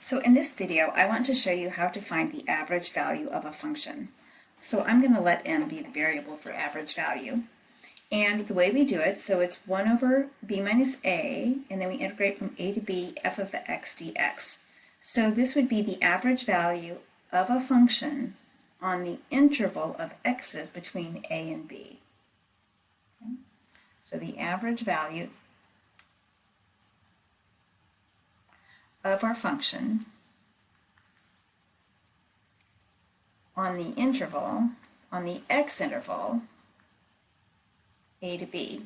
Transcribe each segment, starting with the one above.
So in this video, I want to show you how to find the average value of a function. So I'm going to let m be the variable for average value. And the way we do it, so it's 1 over b minus a, and then we integrate from a to b f of x dx. So this would be the average value of a function on the interval of x's between a and b. Okay. So the average value of our function on the interval, on the x interval, a to b.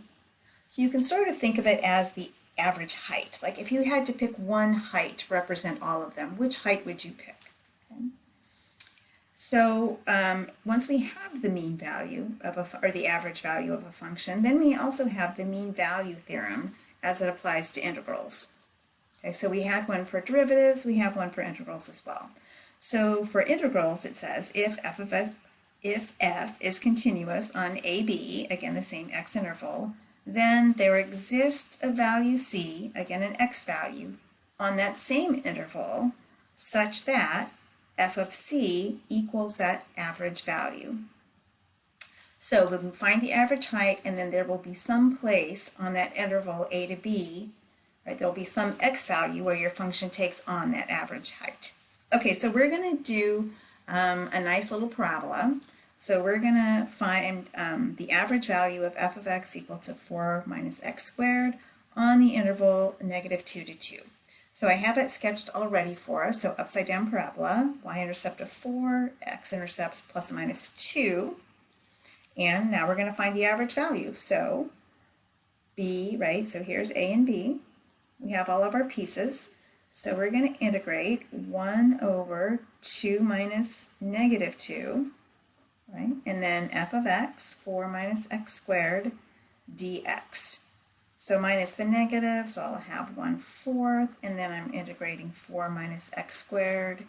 So you can sort of think of it as the average height. Like if you had to pick one height to represent all of them, which height would you pick? Okay. So once we have the mean value of or the average value of a function, then we also have the mean value theorem as it applies to integrals. Okay, so we had one for derivatives, we have one for integrals as well. So for integrals, it says if f is continuous on AB, again the same x interval, then there exists a value c, again an x value, on that same interval such that f of c equals that average value. So we can find the average height, and then there will be some place on that interval a to b, right, there will be some x value where your function takes on that average height. Okay, so we're going to do a nice little parabola. So we're going to find the average value of f of x equal to 4 minus x squared on the interval -2 to 2. So I have it sketched already for us. So upside down parabola, y-intercept of 4, x-intercepts plus or minus 2. And now we're going to find the average value. So b, right, so here's a and b. We have all of our pieces. So we're going to integrate 1 over 2 minus -2, right? And then f of x, 4 minus x squared dx. So minus the negative, so I'll have 1/4, and then I'm integrating 4 minus x squared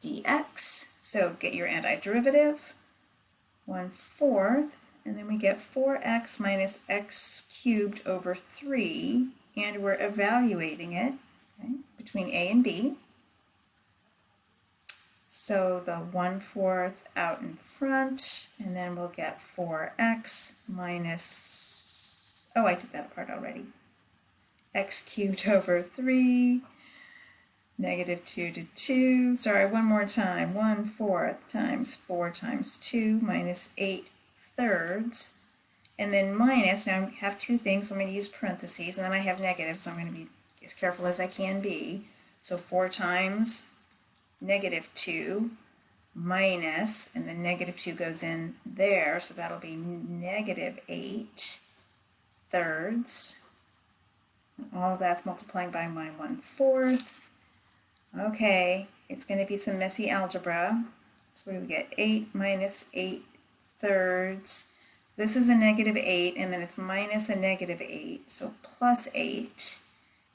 dx. So get your antiderivative, 1/4, and then we get 4x minus x cubed over 3, and we're evaluating it, okay, between a and b. So the 1/4 out in front, and then we'll get 4x minus, oh, I did that part already, x cubed over 3, -2 to 2, sorry, one more time, 1/4 times 4 times 2 minus 8/3, and then minus, now I have two things, so I'm going to use parentheses, and then I have negative, so I'm going to be as careful as I can be. So 4 times -2 minus, and then -2 goes in there, so that'll be -8/3. All of that's multiplying by my 1/4. Okay, it's going to be some messy algebra. So what do we get? 8 minus 8/3. This is a -8, and then it's minus a -8, so plus 8.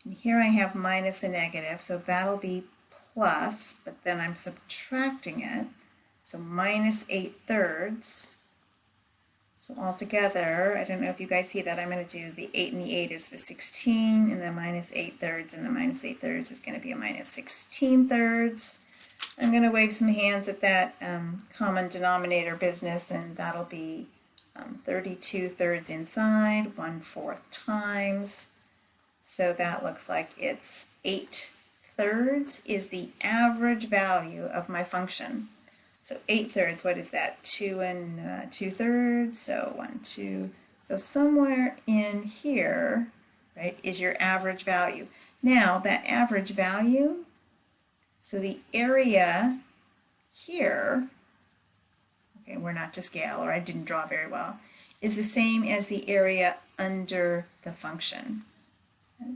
And here I have minus a negative, so that'll be plus, but then I'm subtracting it, so minus 8/3. So altogether, I don't know if you guys see that, I'm going to do the 8 and the 8 is the 16, and then minus 8/3, and the minus 8/3 is going to be a minus 16/3. I'm going to wave some hands at that common denominator business, and that'll be 32/3 inside, 1/4 times. So that looks like it's 8/3 is the average value of my function. So 8/3, what is that? 2 and 2/3, so 1, 2. So somewhere in here, right, is your average value. Now that average value, so the area here, okay, we're not to scale, or I didn't draw very well, is the same as the area under the function. Okay.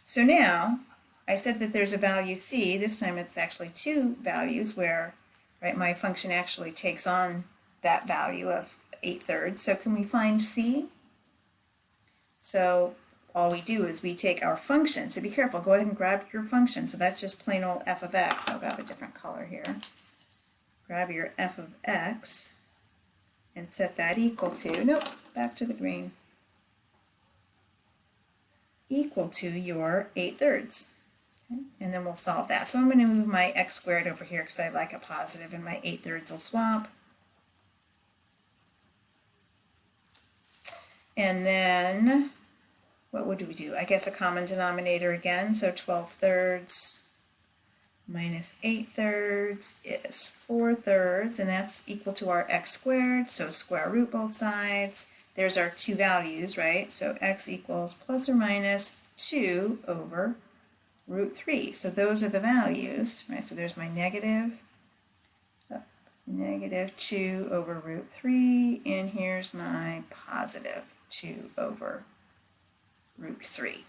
So now, I said that there's a value c, this time it's actually two values where, right, my function actually takes on that value of 8/3. So can we find c? So all we do is we take our function, so be careful, go ahead and grab your function. So that's just plain old f of x. I'll grab a different color here. Grab your f of x and set that equal to, nope, back to the green, equal to your 8/3. Okay. And then we'll solve that. So I'm going to move my x squared over here because I like a positive, and my 8/3 will swap. And then what would we do? I guess a common denominator again. So 12/3 minus 8/3 is 4/3, and that's equal to our x squared. So square root both sides. There's our two values, right? So x equals plus or minus 2 over root 3. So those are the values, right? So there's my negative 2 over root 3, and here's my positive 2 over root 3.